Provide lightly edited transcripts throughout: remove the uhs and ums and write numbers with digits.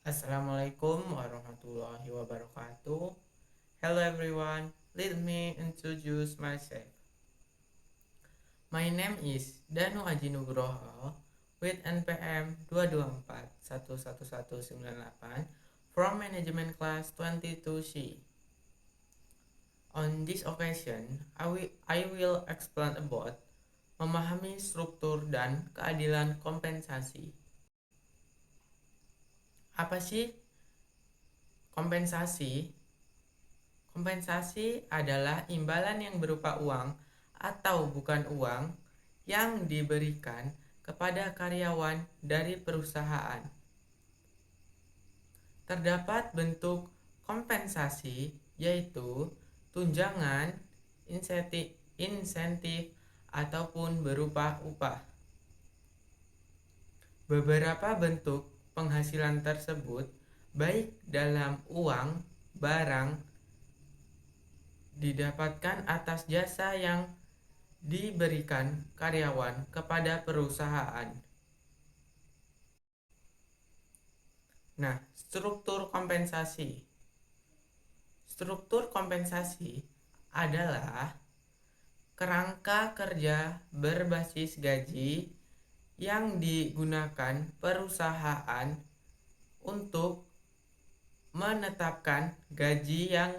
Assalamualaikum warahmatullahi wabarakatuh. Hello everyone, let me introduce myself. My name is Danu Aji Nugroho with NPM 224111198 from Management Class 22C. On this occasion, I will explain about memahami struktur dan keadilan kompensasi. Apa sih kompensasi? Kompensasi adalah imbalan yang berupa uang atau bukan uang yang diberikan kepada karyawan dari perusahaan. Terdapat bentuk kompensasi yaitu tunjangan, insentif ataupun berupa upah. Beberapa bentuk penghasilan tersebut baik dalam uang, barang, didapatkan atas jasa yang diberikan karyawan kepada perusahaan. Nah, struktur kompensasi. Struktur kompensasi adalah kerangka kerja berbasis gaji yang digunakan perusahaan untuk menetapkan gaji yang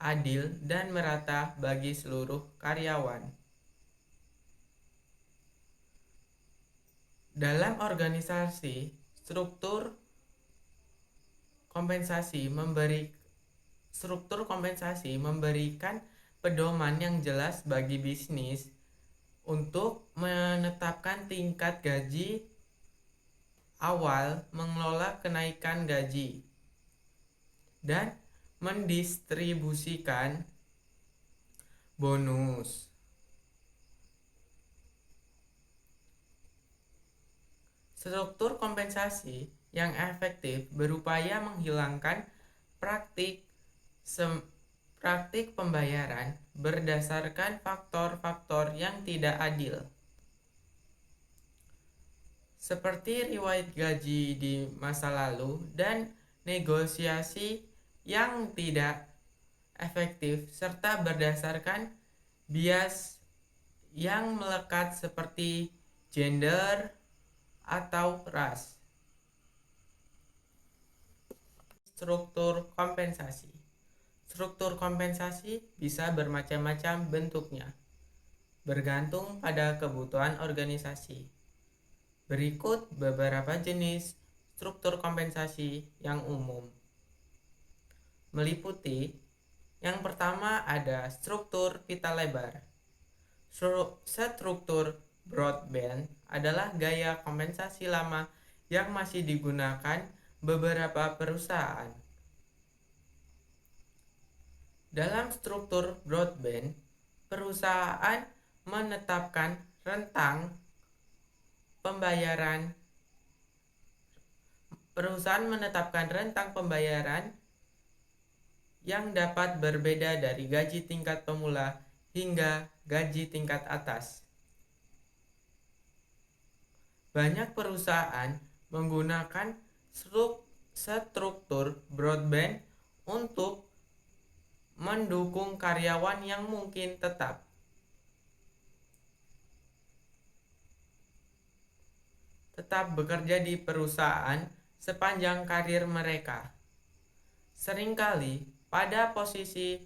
adil dan merata bagi seluruh karyawan. Dalam organisasi, struktur kompensasi memberikan pedoman yang jelas bagi bisnis untuk menetapkan tingkat gaji awal, mengelola kenaikan gaji, dan mendistribusikan bonus. Struktur kompensasi yang efektif berupaya menghilangkan praktik pembayaran berdasarkan faktor-faktor yang tidak adil, seperti riwayat gaji di masa lalu dan negosiasi yang tidak efektif, serta berdasarkan bias yang melekat seperti gender atau ras. Struktur kompensasi. Struktur kompensasi bisa bermacam-macam bentuknya, bergantung pada kebutuhan organisasi. Berikut beberapa jenis struktur kompensasi yang umum. Meliputi yang pertama ada struktur pita lebar. Struktur broadband adalah gaya kompensasi lama yang masih digunakan beberapa perusahaan. Dalam struktur broadband, perusahaan menetapkan rentang pembayaran yang dapat berbeda dari gaji tingkat pemula hingga gaji tingkat atas. Banyak perusahaan menggunakan struktur broadband untuk mendukung karyawan yang mungkin tetap bekerja di perusahaan sepanjang karir mereka, seringkali pada posisi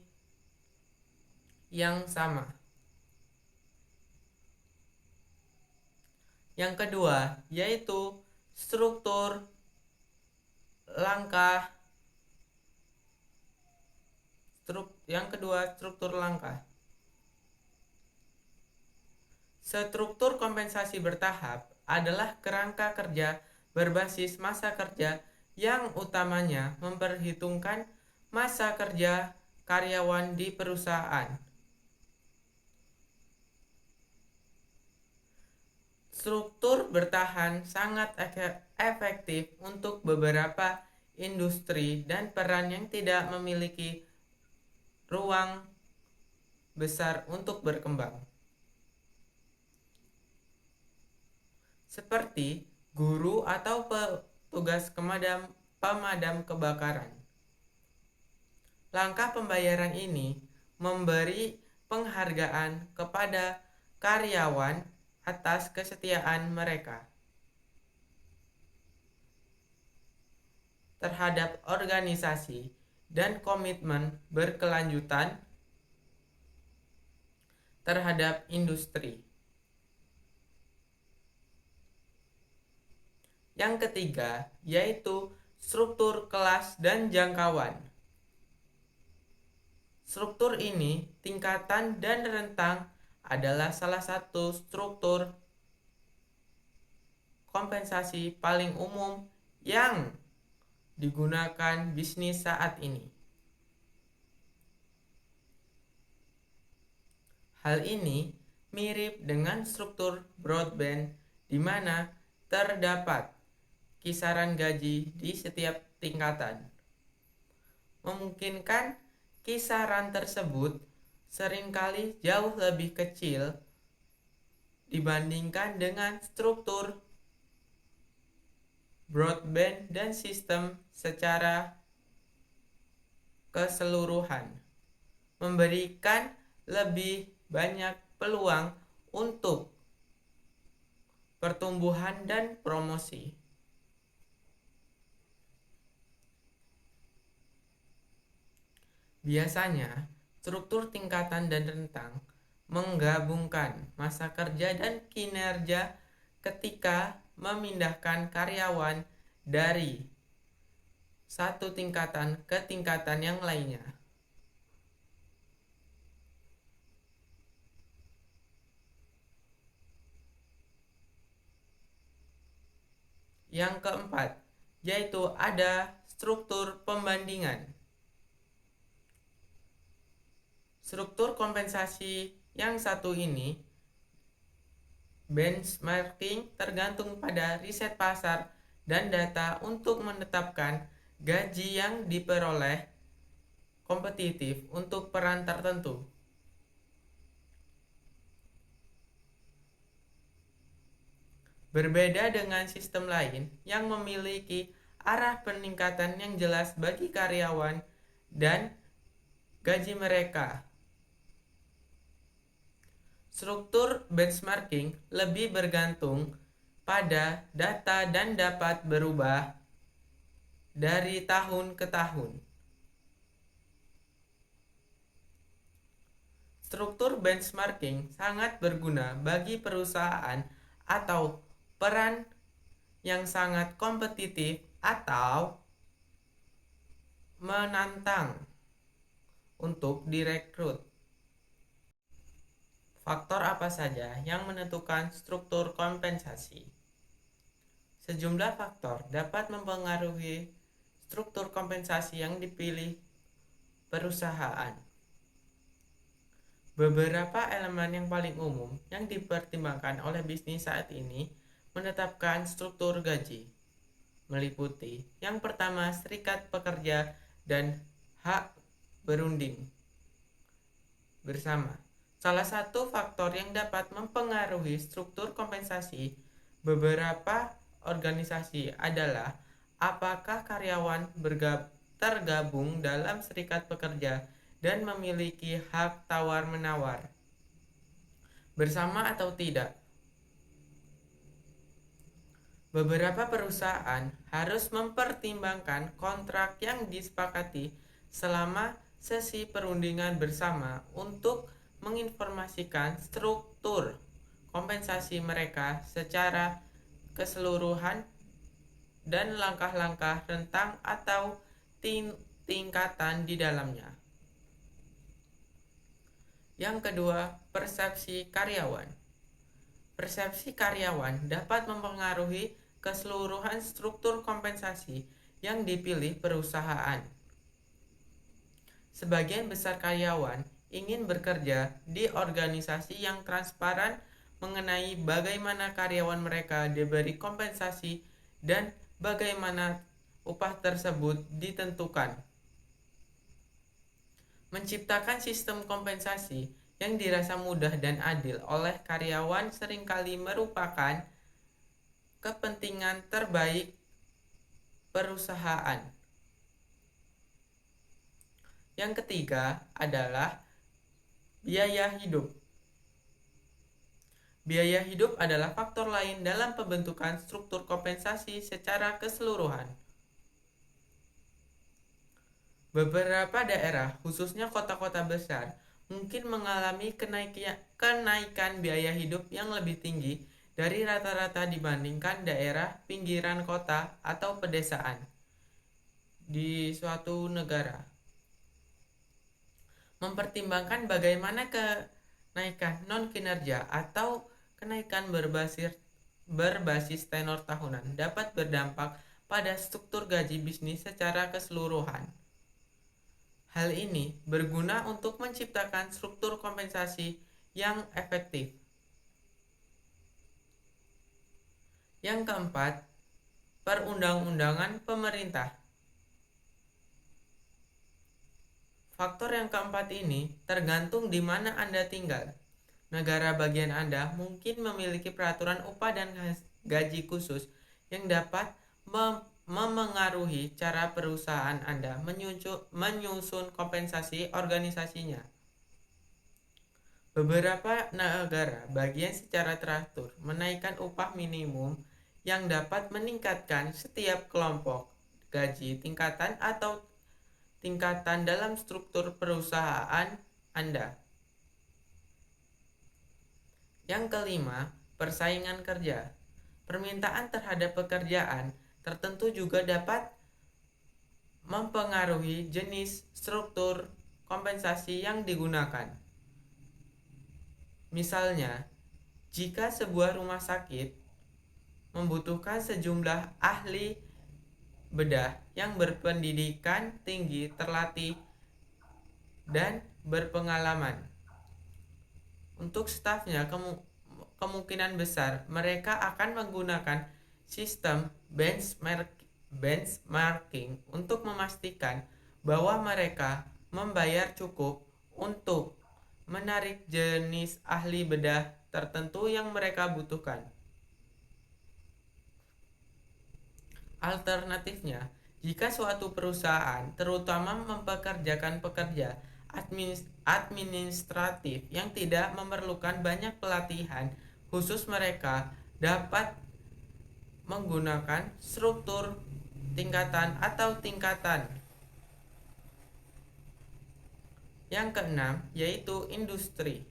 yang sama. Yang kedua yaitu struktur langkah. Struktur kompensasi bertahap adalah kerangka kerja berbasis masa kerja yang utamanya memperhitungkan masa kerja karyawan di perusahaan. Struktur bertahan sangat efektif untuk beberapa industri dan peran yang tidak memiliki ruang besar untuk berkembang, seperti guru atau petugas pemadam kebakaran. Langkah pembayaran ini memberi penghargaan kepada karyawan atas kesetiaan mereka terhadap organisasi dan komitmen berkelanjutan terhadap industri. Yang ketiga, yaitu struktur kelas dan jangkauan. Struktur ini, tingkatan dan rentang adalah salah satu struktur kompensasi paling umum yang digunakan bisnis saat ini. Hal ini mirip dengan struktur broadband di mana terdapat kisaran gaji di setiap tingkatan. Memungkinkan kisaran tersebut seringkali jauh lebih kecil dibandingkan dengan struktur broadband dan sistem secara keseluruhan, memberikan lebih banyak peluang untuk pertumbuhan dan promosi. Biasanya, struktur tingkatan dan rentang menggabungkan masa kerja dan kinerja ketika memindahkan karyawan dari satu tingkatan ke tingkatan yang lainnya. Yang keempat, yaitu ada struktur pembandingan. Struktur kompensasi yang satu ini, benchmarking, tergantung pada riset pasar dan data untuk menetapkan gaji yang diperoleh kompetitif untuk peran tertentu. Berbeda dengan sistem lain yang memiliki arah peningkatan yang jelas bagi karyawan dan gaji mereka. Struktur benchmarking lebih bergantung pada data dan dapat berubah dari tahun ke tahun. Struktur benchmarking sangat berguna bagi perusahaan atau peran yang sangat kompetitif atau menantang untuk direkrut. Faktor apa saja yang menentukan struktur kompensasi? Sejumlah faktor dapat mempengaruhi struktur kompensasi yang dipilih perusahaan. Beberapa elemen yang paling umum yang dipertimbangkan oleh bisnis saat ini menetapkan struktur gaji, meliputi yang pertama serikat pekerja dan hak berunding bersama. Salah satu faktor yang dapat mempengaruhi struktur kompensasi beberapa organisasi adalah apakah karyawan tergabung dalam serikat pekerja dan memiliki hak tawar-menawar bersama atau tidak. Beberapa perusahaan harus mempertimbangkan kontrak yang disepakati selama sesi perundingan bersama untuk menginformasikan struktur kompensasi mereka secara keseluruhan dan langkah-langkah rentang atau tingkatan di dalamnya. Yang kedua, persepsi karyawan. Persepsi karyawan dapat mempengaruhi keseluruhan struktur kompensasi yang dipilih perusahaan. Sebagian besar karyawan ingin bekerja di organisasi yang transparan mengenai bagaimana karyawan mereka diberi kompensasi dan bagaimana upah tersebut ditentukan. Menciptakan sistem kompensasi yang dirasa mudah dan adil oleh karyawan seringkali merupakan kepentingan terbaik perusahaan. Yang ketiga adalah biaya hidup. Biaya hidup adalah faktor lain dalam pembentukan struktur kompensasi secara keseluruhan. Beberapa daerah, khususnya kota-kota besar, mungkin mengalami kenaikan biaya hidup yang lebih tinggi dari rata-rata dibandingkan daerah pinggiran kota atau pedesaan di suatu negara. Mempertimbangkan bagaimana kenaikan non-kinerja atau kenaikan berbasis tenor tahunan dapat berdampak pada struktur gaji bisnis secara keseluruhan. Hal ini berguna untuk menciptakan struktur kompensasi yang efektif. Yang keempat, perundang-undangan pemerintah. Faktor yang keempat ini tergantung di mana Anda tinggal. Negara bagian Anda mungkin memiliki peraturan upah dan gaji khusus yang dapat memengaruhi cara perusahaan Anda menyusun kompensasi organisasinya. Beberapa negara bagian secara teratur menaikkan upah minimum yang dapat meningkatkan setiap kelompok gaji tingkatan atau tingkatan dalam struktur perusahaan Anda. Yang kelima, persaingan kerja. Permintaan terhadap pekerjaan tertentu juga dapat mempengaruhi jenis struktur kompensasi yang digunakan. Misalnya, jika sebuah rumah sakit membutuhkan sejumlah ahli bedah yang berpendidikan tinggi, terlatih, dan berpengalaman, untuk stafnya kemungkinan besar mereka akan menggunakan sistem benchmarking untuk memastikan bahwa mereka membayar cukup untuk menarik jenis ahli bedah tertentu yang mereka butuhkan. Alternatifnya, jika suatu perusahaan terutama mempekerjakan pekerja administratif yang tidak memerlukan banyak pelatihan khusus, mereka dapat menggunakan struktur tingkatan atau tingkatan. Yang keenam, yaitu industri.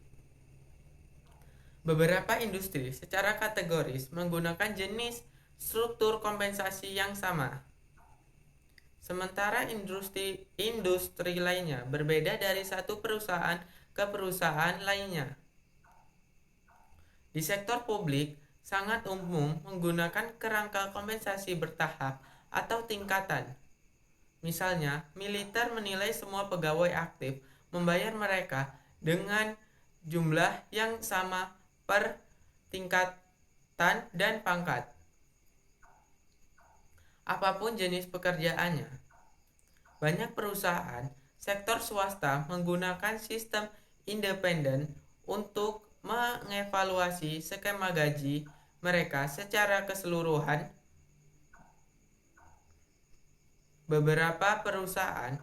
Beberapa industri secara kategoris menggunakan jenis struktur kompensasi yang sama. Sementara industri lainnya berbeda dari satu perusahaan ke perusahaan lainnya. Di sektor publik, sangat umum menggunakan kerangka kompensasi bertahap atau tingkatan. Misalnya, militer menilai semua pegawai aktif membayar mereka dengan jumlah yang sama per tingkatan dan pangkat, apapun jenis pekerjaannya. Banyak perusahaan sektor swasta menggunakan sistem independen untuk mengevaluasi skema gaji mereka secara keseluruhan. Beberapa perusahaan,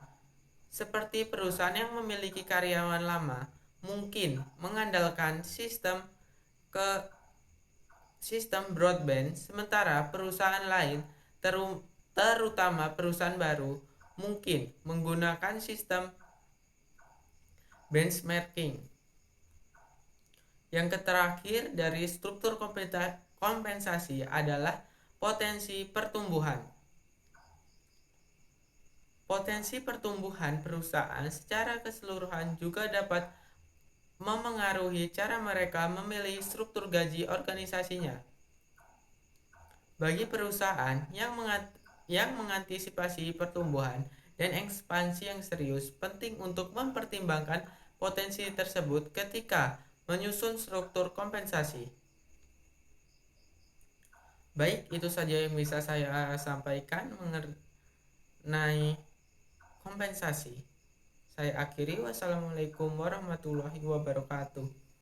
seperti perusahaan yang memiliki karyawan lama, mungkin mengandalkan sistem broadband, sementara perusahaan lain, terutama perusahaan baru, mungkin menggunakan sistem benchmarking. Yang terakhir dari struktur kompensasi adalah potensi pertumbuhan. Potensi pertumbuhan perusahaan secara keseluruhan juga dapat memengaruhi cara mereka memilih struktur gaji organisasinya. Bagi perusahaan yang mengantisipasi pertumbuhan dan ekspansi yang serius, penting untuk mempertimbangkan potensi tersebut ketika menyusun struktur kompensasi. Baik, itu saja yang bisa saya sampaikan mengenai kompensasi. Saya akhiri. Wassalamualaikum warahmatullahi wabarakatuh.